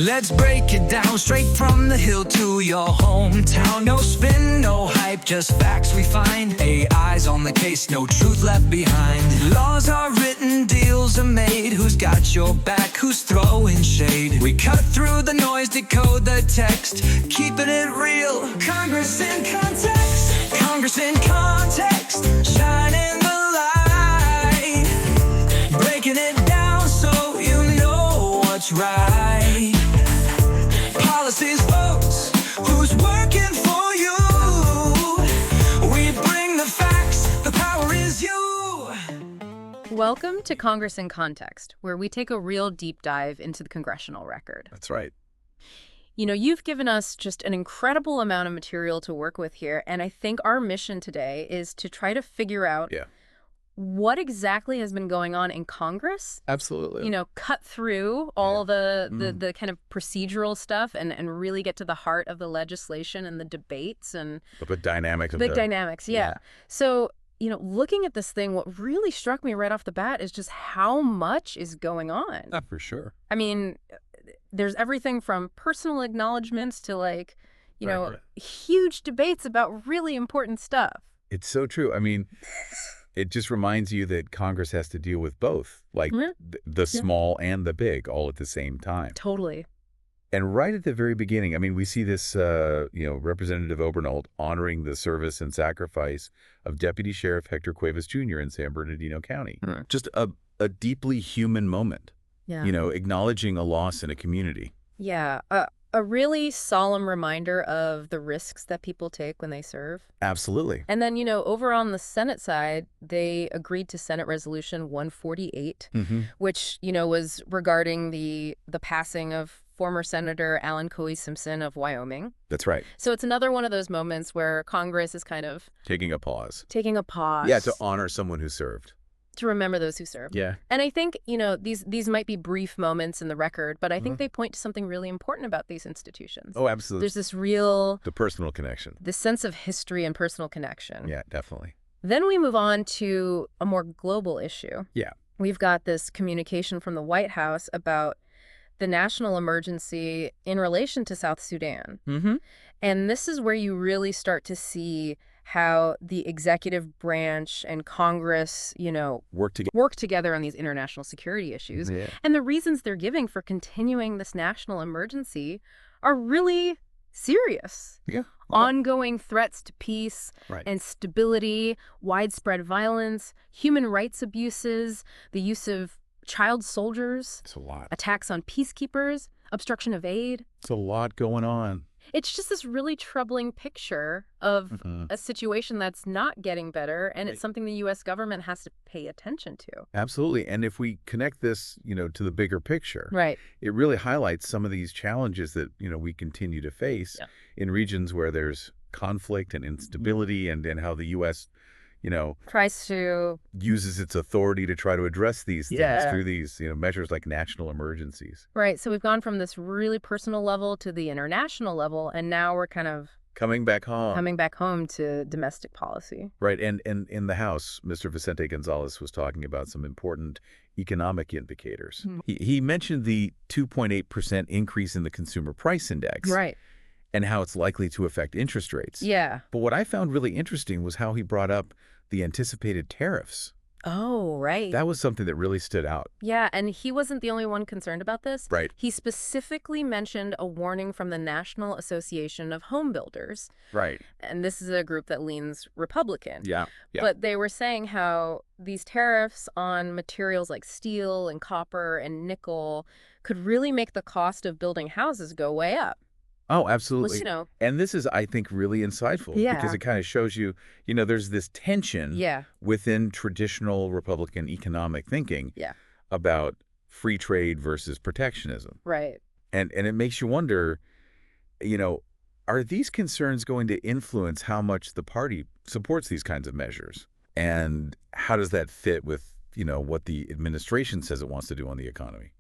Let's break it down straight from the hill to your hometown. No spin, no hype, just facts we find. AI's on the case, no truth left behind. Laws are written, deals are made. Who's got your back, who's throwing shade? We cut through the noise, decode the text, keeping it real. Congress in context, Congress in context, shining the light, breaking it down so you know what's right. Policies, votes, who's working for you? We bring the facts, the power is you. Welcome to Congress in Context, where we take a real deep dive into the Congressional Record. That's right. You know, you've given us just an incredible amount of material to work with here, and I think our mission today is to try to figure out what exactly has been going on in Congress. Absolutely. You know, cut through all the kind of procedural stuff and really get to the heart of the legislation and the debates and The dynamics of the dynamics. Yeah. So, you know, looking at this thing, what really struck me right off the bat is just how much is going on. For sure. I mean, there's everything from personal acknowledgments to huge debates about really important stuff. It's so true. I mean, it just reminds you that Congress has to deal with both, like the small and the big all at the same time. Totally. And right at the very beginning, I mean, we see this, Representative Obernold honoring the service and sacrifice of Deputy Sheriff Hector Cuevas Jr. in San Bernardino County. Just a deeply human moment. Yeah. You know, acknowledging a loss in a community. Yeah. A really solemn reminder of the risks that people take when they serve. Absolutely. And then, over on the Senate side, they agreed to Senate Resolution 148, which, was regarding the passing of former Senator Alan Coe Simpson of Wyoming. That's right. So it's another one of those moments where Congress is kind of Taking a pause. Yeah, to honor someone who served. To remember those who served. Yeah. And I think, these might be brief moments in the record, but I think they point to something really important about these institutions. Oh, absolutely. There's this real... The personal connection. This sense of history and personal connection. Yeah, definitely. Then we move on to a more global issue. Yeah. We've got this communication from the White House about the national emergency in relation to South Sudan. And this is where you really start to see how the executive branch and Congress, work together on these international security issues. Yeah. And the reasons they're giving for continuing this national emergency are really serious. Yeah. Ongoing threats to peace and stability, widespread violence, human rights abuses, the use of child soldiers. It's a lot. Attacks on peacekeepers, obstruction of aid. It's a lot going on. It's just this really troubling picture of a situation that's not getting better, and it's something the U.S. government has to pay attention to. Absolutely. And if we connect this, to the bigger picture, it really highlights some of these challenges that, we continue to face in regions where there's conflict and instability and how the U.S., tries to uses its authority to try to address these things through these, measures like national emergencies. Right. So we've gone from this really personal level to the international level, and now we're kind of coming back home to domestic policy. Right. And in the House, Mr. Vicente Gonzalez was talking about some important economic indicators. He mentioned the 2.8% increase in the consumer price index. Right. And how it's likely to affect interest rates. Yeah. But what I found really interesting was how he brought up the anticipated tariffs. Oh, right. That was something that really stood out. Yeah, and he wasn't the only one concerned about this. Right. He specifically mentioned a warning from the National Association of Home Builders. Right. And this is a group that leans Republican. Yeah. But they were saying how these tariffs on materials like steel and copper and nickel could really make the cost of building houses go way up. Oh, absolutely. Which, and this is, I think, really insightful because it kind of shows you, there's this tension within traditional Republican economic thinking about free trade versus protectionism. Right. And it makes you wonder, are these concerns going to influence how much the party supports these kinds of measures? And how does that fit with, what the administration says it wants to do on the economy?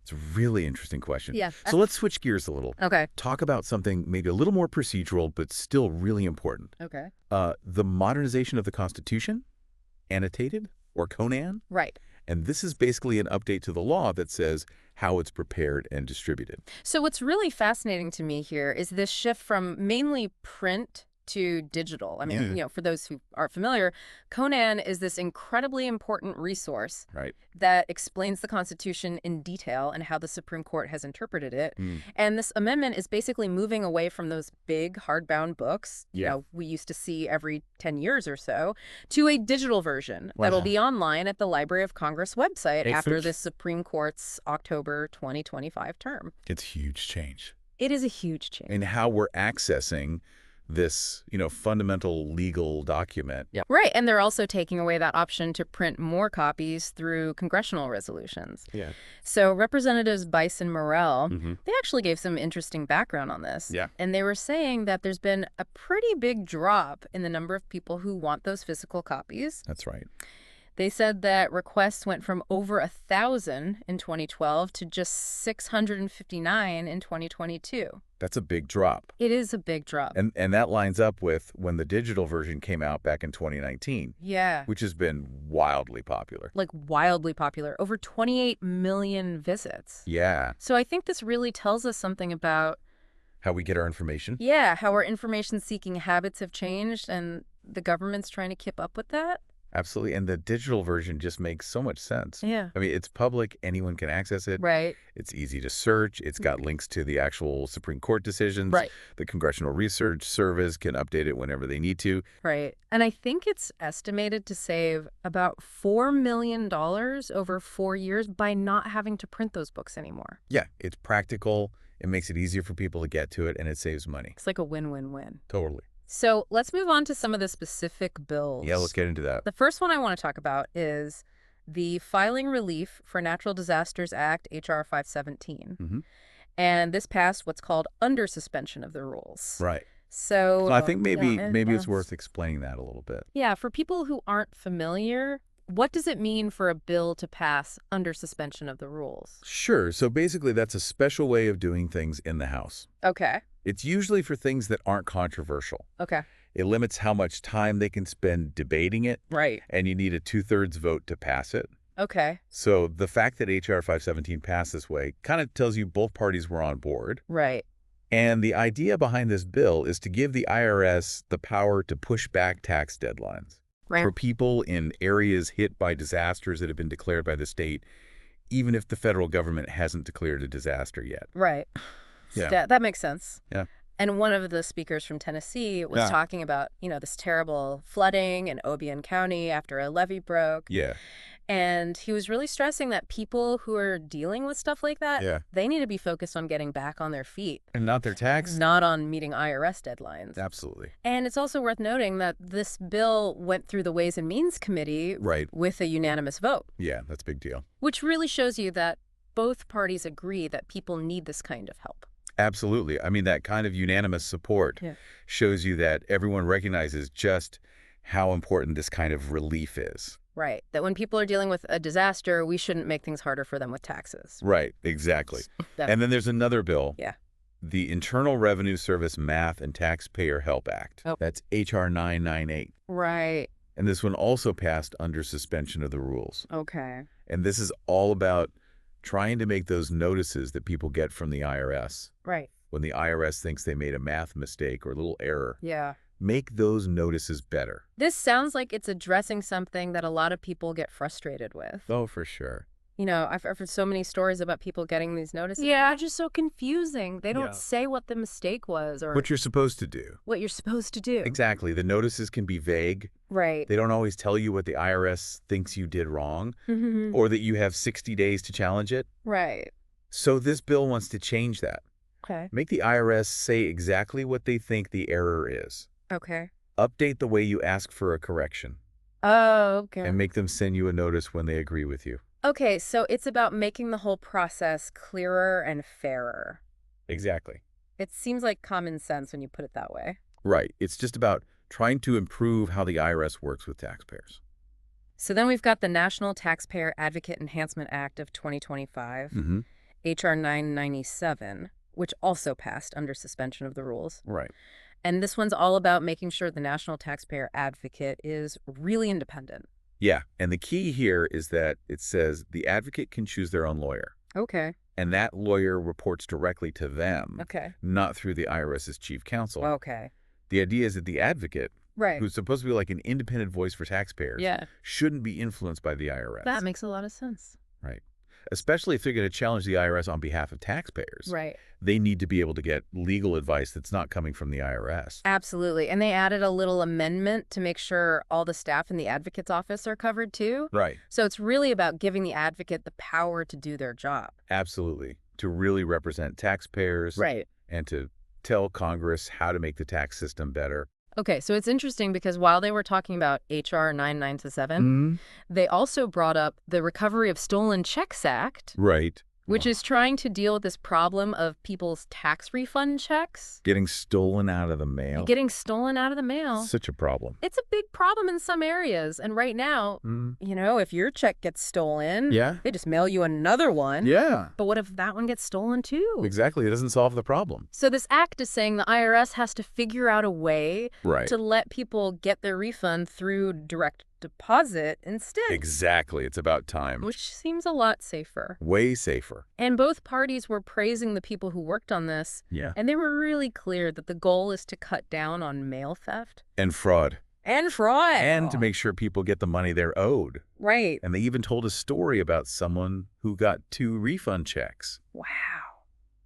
It's a really interesting question. Yeah. So let's switch gears a little. Okay. Talk about something maybe a little more procedural, but still really important. Okay. The modernization of the Constitution, annotated, or Conan. Right. And this is basically an update to the law that says how it's prepared and distributed. So what's really fascinating to me here is this shift from mainly print to digital. I mean, Yeah. for those who aren't familiar, Conan is this incredibly important resource Right. that explains the Constitution in detail and how the Supreme Court has interpreted it. Mm. And this amendment is basically moving away from those big hardbound books, Yeah. we used to see every 10 years or so, to a digital version Wow. that'll be online at the Library of Congress website Hey, after folks. the Supreme Court's October 2025 term. It's a huge change. It is a huge change. In how we're accessing this, fundamental legal document. Yeah. Right. And they're also taking away that option to print more copies through congressional resolutions. Yeah. So Representatives Bice and Morrell, Mhm. they actually gave some interesting background on this. Yeah. And they were saying that there's been a pretty big drop in the number of people who want those physical copies. That's right. They said that requests went from over 1,000 in 2012 to just 659 in 2022. That's a big drop. It is a big drop. And that lines up with when the digital version came out back in 2019, Yeah. which has been wildly popular. Like wildly popular. Over 28 million visits. Yeah. So I think this really tells us something about, How we get our information. how our information-seeking habits have changed and the government's trying to keep up with that. Absolutely. And the digital version just makes so much sense. Yeah. I mean, it's public. Anyone can access it. Right. It's easy to search. It's got links to the actual Supreme Court decisions. Right. The Congressional Research Service can update it whenever they need to. Right. And I think it's estimated to save about $4 million over 4 years by not having to print those books anymore. Yeah. It's practical. It makes it easier for people to get to it, and it saves money. It's like a win-win-win. Totally. So let's move on to some of the specific bills. Yeah, let's get into that. The first one I want to talk about is the Filing Relief for Natural Disasters Act, H.R. 517. Mm-hmm. And this passed what's called under suspension of the rules. Right. So I think maybe yeah, it's worth explaining that a little bit. Yeah, for people who aren't familiar, what does it mean for a bill to pass under suspension of the rules? Sure. So basically, that's a special way of doing things in the House. Okay. It's usually for things that aren't controversial. Okay. It limits how much time they can spend debating it, Right. and you need a 2/3 vote to pass it. Okay. So the fact that H.R. 517 passed this way kind of tells you both parties were on board. Right. And the idea behind this bill is to give the IRS the power to push back tax deadlines. Right. For people in areas hit by disasters that have been declared by the state, even if the federal government hasn't declared a disaster yet. Right. Yeah. That makes sense. Yeah. And one of the speakers from Tennessee was Yeah. talking about, this terrible flooding in Obion County after a levee broke. Yeah. And he was really stressing that people who are dealing with stuff like that, Yeah. they need to be focused on getting back on their feet, And not their tax? not on meeting IRS deadlines. Absolutely. And it's also worth noting that this bill went through the Ways and Means Committee Right. with a unanimous vote, Yeah, that's a big deal. which really shows you that both parties agree that people need this kind of help. Absolutely. I mean, that kind of unanimous support Yeah. shows you that everyone recognizes just how important this kind of relief is. Right. That when people are dealing with a disaster, we shouldn't make things harder for them with taxes. Right, exactly. That- And then there's another bill. Yeah. The Internal Revenue Service Math and Taxpayer Help Act. Oh. That's H.R. 998. Right. And this one also passed under suspension of the rules. Okay. And this is all about trying to make those notices that people get from the IRS Right. when the IRS thinks they made a math mistake or a little error. Yeah. Make those notices better. This sounds like it's addressing something that a lot of people get frustrated with. Oh, for sure. I've heard so many stories about people getting these notices. Yeah. They're just so confusing. They don't Yeah. say what the mistake was or What you're supposed to do. what you're supposed to do. Exactly. The notices can be vague. Right. They don't always tell you what the IRS thinks you did wrong Mhm. or that you have 60 days to challenge it. Right. So this bill wants to change that. Okay. Make the IRS say exactly what they think the error is. Okay. Update the way you ask for a correction Oh, okay. and make them send you a notice when they agree with you. Okay, so it's about making the whole process clearer and fairer. Exactly. It seems like common sense when you put it that way. Right. It's just about trying to improve how the IRS works with taxpayers. So then we've got the National Taxpayer Advocate Enhancement Act of 2025, Mm-hmm. H.R. 997, which also passed under suspension of the rules. Right. And this one's all about making sure the National Taxpayer Advocate is really independent. Yeah. And the key here is that it says the advocate can choose their own lawyer. Okay. And that lawyer reports directly to them, Okay. not through the IRS's chief counsel. Okay. The idea is that the advocate, Right. who's supposed to be like an independent voice for taxpayers, Yeah. shouldn't be influenced by the IRS. That makes a lot of sense. Right. Especially if they're going to challenge the IRS on behalf of taxpayers. Right. They need to be able to get legal advice that's not coming from the IRS. Absolutely. And they added a little amendment to make sure all the staff in the advocate's office are covered too. Right. So it's really about giving the advocate the power to do their job. Absolutely. To really represent taxpayers. Right. And to tell Congress how to make the tax system better. Okay, so it's interesting because while they were talking about H.R. 9927, Mm-hmm. they also brought up the Recovery of Stolen Checks Act, Right. which is trying to deal with this problem of people's tax refund checks Getting stolen out of the mail. getting stolen out of the mail. Such a problem. It's a big problem in some areas. And right now, you know, if your check gets stolen, Yeah. they just mail you another one. Yeah. But what if that one gets stolen too? Exactly. It doesn't solve the problem. So this act is saying the IRS has to figure out a way Right. to let people get their refund through direct deposit instead. Exactly. It's about time. Which seems a lot safer. Way safer. And both parties were praising the people who worked on this, Yeah. and they were really clear that the goal is to cut down on mail theft. And fraud. And fraud. And to make sure people get the money they're owed. Right. And they even told a story about someone who got 2 refund checks, Wow.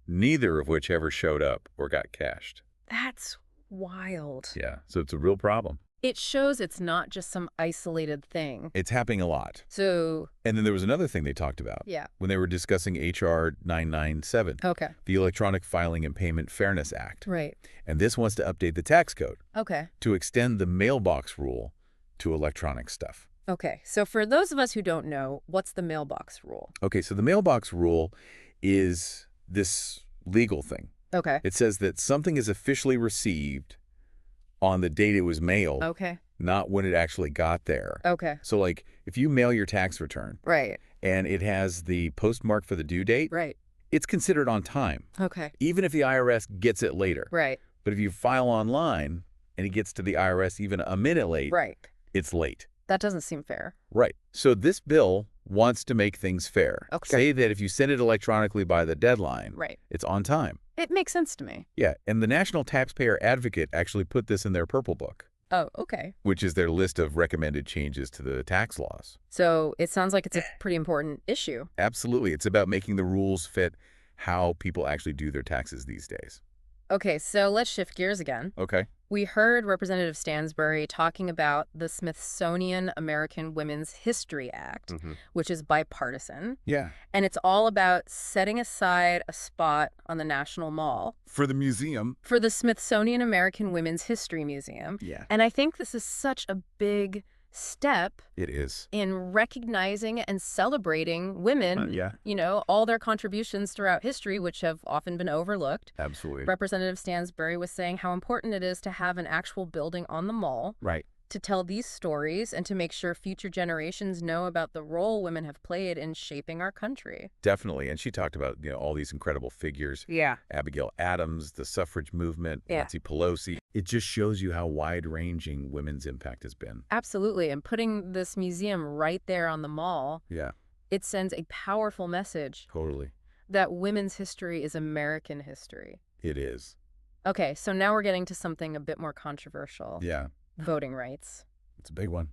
neither of which ever showed up or got cashed. That's wild. Yeah. So it's a real problem. It shows it's not just some isolated thing. It's happening a lot. So, And then there was another thing they talked about yeah. when they were discussing H.R. 997, Okay. the Electronic Filing and Payment Fairness Act. Right. And this wants to update the tax code Okay. to extend the mailbox rule to electronic stuff. Okay. So for those of us who don't know, what's the mailbox rule? Okay, so the mailbox rule is this legal thing. Okay. It says that something is officially received on the date it was mailed, Okay. not when it actually got there. Okay. So, like, if you mail your tax return Right. and it has the postmark for the due date, Right. it's considered on time, Okay. even if the IRS gets it later. Right. But if you file online and it gets to the IRS even a minute late, Right. it's late. That doesn't seem fair. Right. So this bill wants to make things fair. Okay. Say that if you send it electronically by the deadline, Right. it's on time. It makes sense to me. Yeah, and the National Taxpayer Advocate actually put this in their Purple Book, Oh, okay. which is their list of recommended changes to the tax laws. So it sounds like it's a pretty important issue. Absolutely. It's about making the rules fit how people actually do their taxes these days. Okay, so let's shift gears again. Okay. We heard Representative Stansbury talking about the Smithsonian American Women's History Act, which is bipartisan, Yeah. and it's all about setting aside a spot on the National Mall For the museum. for the Smithsonian American Women's History Museum. Yeah. And I think this is such a big step It is. in recognizing and celebrating women, Yeah. you know, all their contributions throughout history, which have often been overlooked. Absolutely. Representative Stansbury was saying how important it is to have an actual building on the mall Right. to tell these stories and to make sure future generations know about the role women have played in shaping our country. Definitely. And she talked about, all these incredible figures. Yeah. Abigail Adams, the suffrage movement, Yeah. Nancy Pelosi. It just shows you how wide-ranging women's impact has been. Absolutely. And putting this museum right there on the mall, Yeah, it sends a powerful message totally. that women's history is American history. It is. Okay, so now we're getting to something a bit more controversial. Yeah, Voting rights. it's a big one.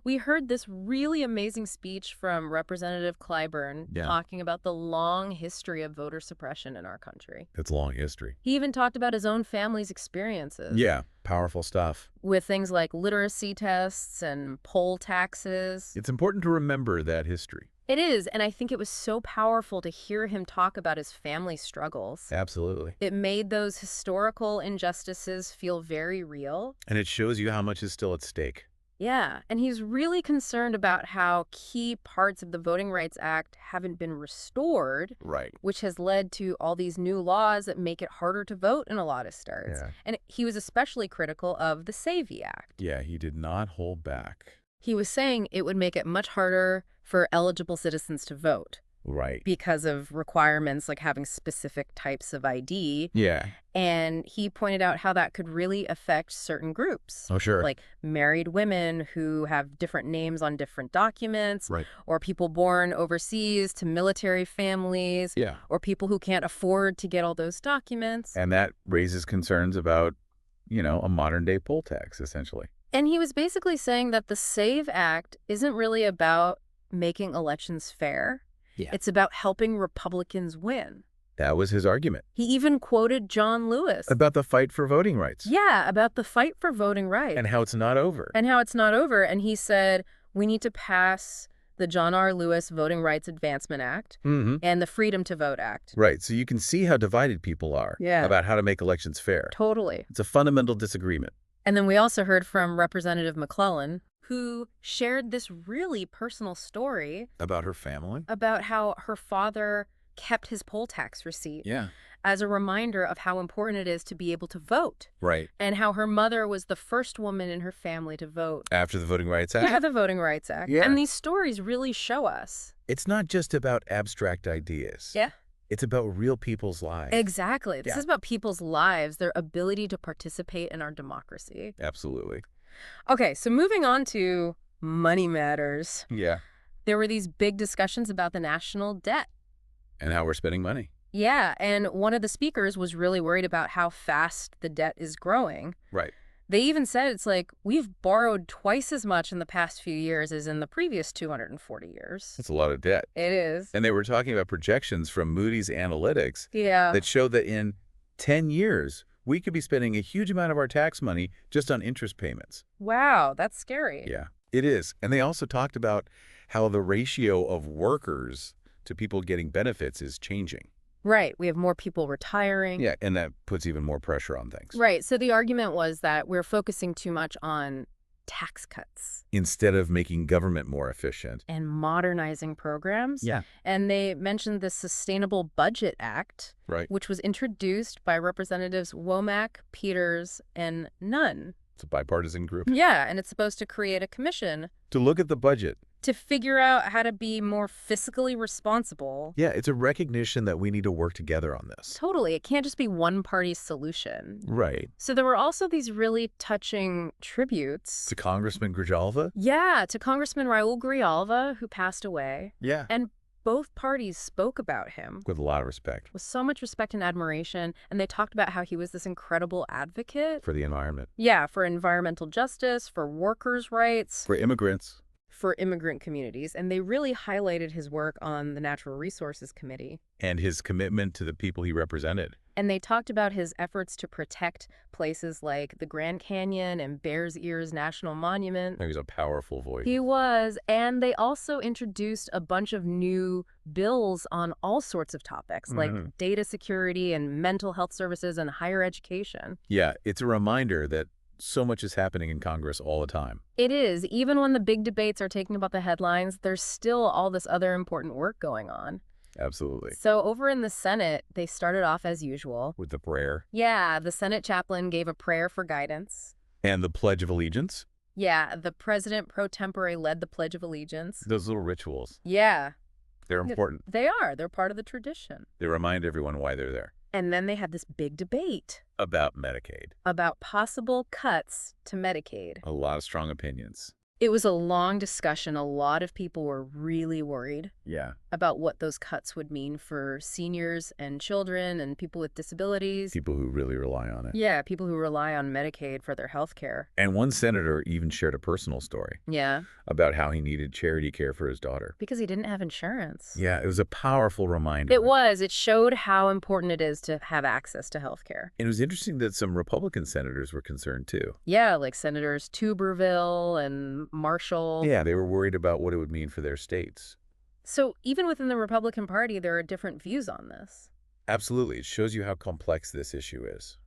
We heard this really amazing speech from Representative Clyburn Yeah. talking about the long history of voter suppression in our country. It's long history. He even talked about his own family's experiences Yeah, powerful stuff. with things like literacy tests and poll taxes. It's important to remember that history. It is, and I think it was so powerful to hear him talk about his family struggles. Absolutely. It made those historical injustices feel very real. And it shows you how much is still at stake. Yeah, and he's really concerned about how key parts of the Voting Rights Act haven't been restored, Right. which has led to all these new laws that make it harder to vote in a lot of states. Yeah. And he was especially critical of the SAVE Act. Yeah, he did not hold back. He was saying it would make it much harder for eligible citizens to vote. Right. because of requirements like having specific types of ID. Yeah. And he pointed out how that could really affect certain groups. Oh, sure. Like married women who have different names on different documents, Right. or people born overseas to military families, Yeah. or people who can't afford to get all those documents. And that raises concerns about, a modern-day poll tax, essentially. And he was basically saying that the SAVE Act isn't really about making elections fair. Yeah. It's about helping Republicans win. That was his argument. He even quoted John Lewis. About the fight for voting rights. Yeah, about the fight for voting rights. And how it's not over. And how it's not over. And he said, we need to pass the John R. Lewis Voting Rights Advancement Act and the Freedom to Vote Act. Right. So you can see how divided people are about how to make elections fair. Totally. It's a fundamental disagreement. And then we also heard from Representative McClellan, who shared this really personal story About her family? about how her father kept his poll tax receipt Yeah. as a reminder of how important it is to be able to vote, Right. and how her mother was the first woman in her family to vote After the Voting Rights Act? after the Voting Rights Act. Yeah. And these stories really show us. It's not just about abstract ideas. Yeah. It's about real people's lives. Exactly. This Yeah. is about people's lives, their ability to participate in our democracy. Absolutely. Okay, so moving on to money matters. Yeah. There were these big discussions about the national debt. And how we're spending money. Yeah, and one of the speakers was really worried about how fast the debt is growing. Right. They even said it's like, we've borrowed twice as much in the past few years as in the previous 240 years. That's a lot of debt. It is. And they were talking about projections from Moody's Analytics Yeah. that show that in 10 years, we could be spending a huge amount of our tax money just on interest payments. Wow, that's scary. Yeah, it is. And they also talked about how the ratio of workers to people getting benefits is changing. Right. We have more people retiring. Yeah, and that puts even more pressure on things. Right. So the argument was that we're focusing too much on tax cuts Instead of making government more efficient. and modernizing programs. Yeah. And they mentioned the Sustainable Budget Act, Right. which was introduced by Representatives Womack, Peters, and Nunn. It's a bipartisan group. Yeah, and it's supposed to create a commission To look at the budget. to figure out how to be more fiscally responsible. Yeah, it's a recognition that we need to work together on this. Totally. It can't just be one party's solution. Right. So there were also these really touching tributes. To Congressman Grijalva? Yeah, to Congressman Raul Grijalva, who passed away. Yeah. And both parties spoke about him With a lot of respect. with so much respect and admiration, and they talked about how he was this incredible advocate. For the environment. Yeah, for environmental justice, for workers' rights, For immigrants. for immigrant communities, and they really highlighted his work on the Natural Resources Committee. And his commitment to the people he represented. And they talked about his efforts to protect places like the Grand Canyon and Bears Ears National Monument. He was a powerful voice. He was, and they also introduced a bunch of new bills on all sorts of topics, like data security and mental health services and higher education. Yeah, it's a reminder that so much is happening in Congress all the time. It is. Even when the big debates are taking about the headlines, there's still all this other important work going on. Absolutely. So over in the Senate, they started off as usual. With the prayer. Yeah, the Senate chaplain gave a prayer for guidance. And the Pledge of Allegiance. Yeah, the president pro tempore led the Pledge of Allegiance. Those little rituals. Yeah, They're important. they are. They're part of the tradition. They remind everyone why they're there. And then they had this big debate About Medicaid. about possible cuts to Medicaid. A lot of strong opinions. It was a long discussion. A lot of people were really worried Yeah. about what those cuts would mean for seniors and children and people with disabilities. People who really rely on it. Yeah, people who rely on Medicaid for their health care. And one senator even shared a personal story Yeah, about how he needed charity care for his daughter. because he didn't have insurance. Yeah, it was a powerful reminder. It was. It showed how important it is to have access to health care. And it was interesting that some Republican senators were concerned too. Yeah, like Senators Tuberville and Marshall. Yeah, they were worried about what it would mean for their states. So even within the Republican Party, there are different views on this. Absolutely. It shows you how complex this issue is.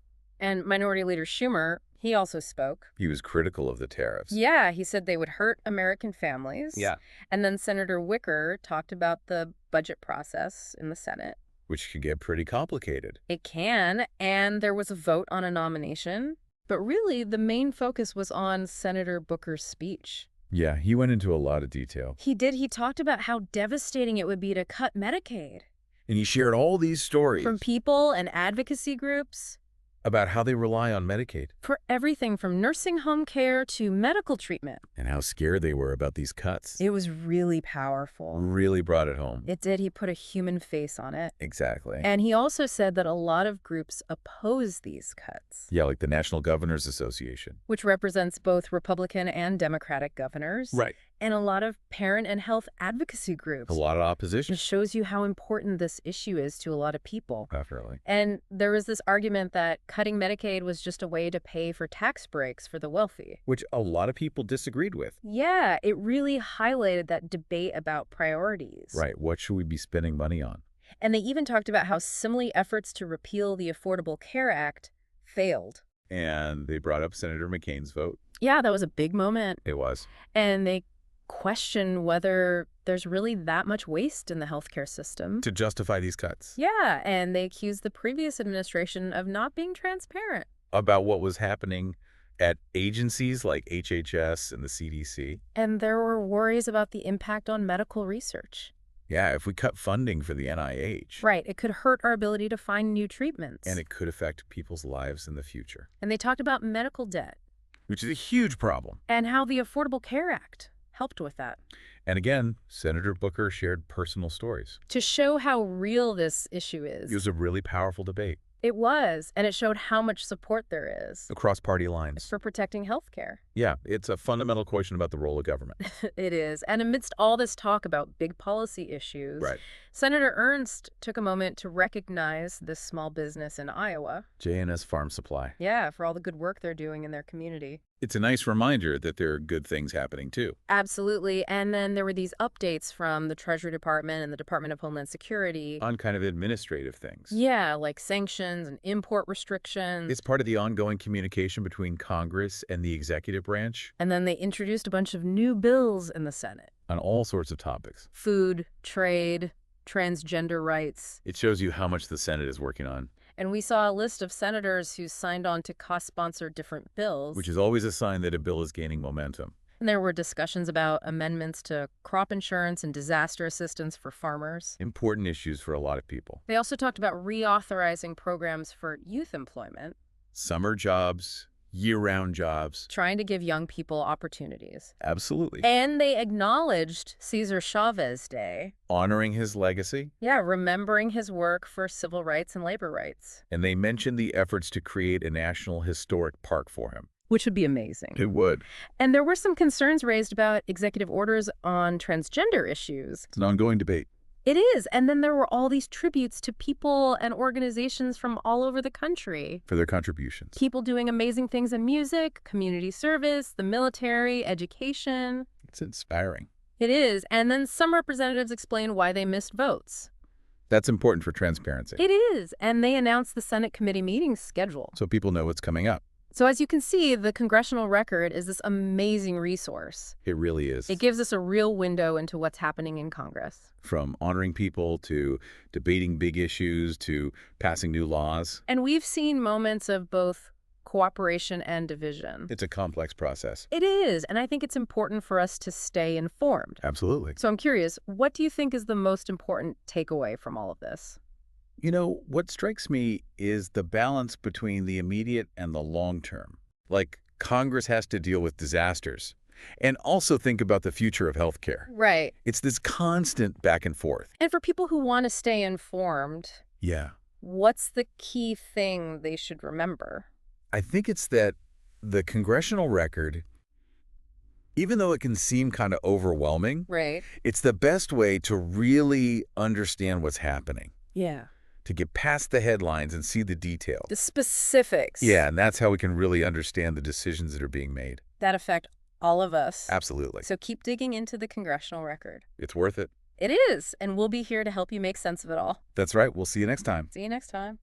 And Minority Leader Schumer, he also spoke. He was critical of the tariffs. Yeah, he said they would hurt American families. Yeah. And then Senator Wicker talked about the budget process in the Senate. Which can get pretty complicated. It can, and there was a vote on a nomination. But really, the main focus was on Senator Booker's speech. Yeah, he went into a lot of detail. He did. He talked about how devastating it would be to cut Medicaid And he shared all these stories from people and advocacy groups about how they rely on Medicaid for everything from nursing home care to medical treatment. and how scared they were about these cuts. It was really powerful. Really brought it home. It did. He put a human face on it. Exactly. And he also said that a lot of groups oppose these cuts, Yeah, like the National Governors Association. which represents both Republican and Democratic governors. Right. And a lot of parent and health advocacy groups. A lot of It opposition. shows you how important this issue is to a lot of people. Definitely. And there was this argument that cutting Medicaid was just a way to pay for tax breaks for the wealthy. Which a lot of people disagreed with. Yeah, it really highlighted that debate about priorities. Right. What should we be spending money on? And they even talked about how similar efforts to repeal the Affordable Care Act failed. And they brought up Senator McCain's vote. Yeah, that was a big moment. It was. And they question whether there's really that much waste in the healthcare system. To justify these cuts. Yeah, and they accused the previous administration of not being transparent. About what was happening at agencies like HHS and the CDC. And there were worries about the impact on medical research. Yeah, if we cut funding for the NIH. Right, it could hurt our ability to find new treatments. And it could affect people's lives in the future. And they talked about medical debt. Which is a huge problem. And how the Affordable Care Act helped with that. And again, Senator Booker shared personal stories. To show how real this issue is. It was a really powerful debate. It was, and it showed how much support there is Across party lines. for protecting health care. Yeah, it's a fundamental question about the role of government. It is. And amidst all this talk about big policy issues, Right. Senator Ernst took a moment to recognize this small business in Iowa. J&S Farm Supply. Yeah, for all the good work they're doing in their community. It's a nice reminder that there are good things happening, too. Absolutely. And then there were these updates from the Treasury Department and the Department of Homeland Security. On kind of administrative things. Yeah, like sanctions and import restrictions. It's part of the ongoing communication between Congress and the executive branch And then they introduced a bunch of new bills in the Senate. on all sorts of topics. Food, trade, transgender rights. It shows you how much the Senate is working on, And we saw a list of senators who signed on to co-sponsor different bills. which is always a sign that a bill is gaining momentum. And there were discussions about amendments to crop insurance and disaster assistance for farmers. Important issues for a lot of people. They also talked about reauthorizing programs for youth employment, Summer jobs, year-round jobs. trying to give young people opportunities. Absolutely. And they acknowledged Cesar Chavez Day. Honoring his legacy. Yeah, remembering his work for civil rights and labor rights. And they mentioned the efforts to create a national historic park for him. Which would be amazing. It would. And there were some concerns raised about executive orders on transgender issues. It's an ongoing debate. It is. And then there were all these tributes to people and organizations from all over the country. For their contributions. People doing amazing things in music, community service, the military, education. It's inspiring. It is. And then some representatives explained why they missed votes. That's important for transparency. It is. And they announced the Senate committee meeting schedule. So people know what's coming up. So as you can see, the Congressional Record is this amazing resource. It really is. It gives us a real window into what's happening in Congress. From honoring people to debating big issues to passing new laws. And we've seen moments of both cooperation and division. It's a complex process. It is, and I think it's important for us to stay informed. Absolutely. So I'm curious, what do you think is the most important takeaway from all of this? You know, what strikes me is the balance between the immediate and the long term. Like, Congress has to deal with disasters and also think about the future of healthcare. Right. It's this constant back and forth. And for people who want to stay informed, Yeah. what's the key thing they should remember? I think it's that the Congressional Record, even though it can seem kind of overwhelming, Right. it's the best way to really understand what's happening, Yeah. to get past the headlines and see the detail. The specifics. Yeah, and that's how we can really understand the decisions that are being made. That affect all of us. Absolutely. So keep digging into the Congressional Record. It's worth it. It is, and we'll be here to help you make sense of it all. That's right. We'll see you next time. See you next time.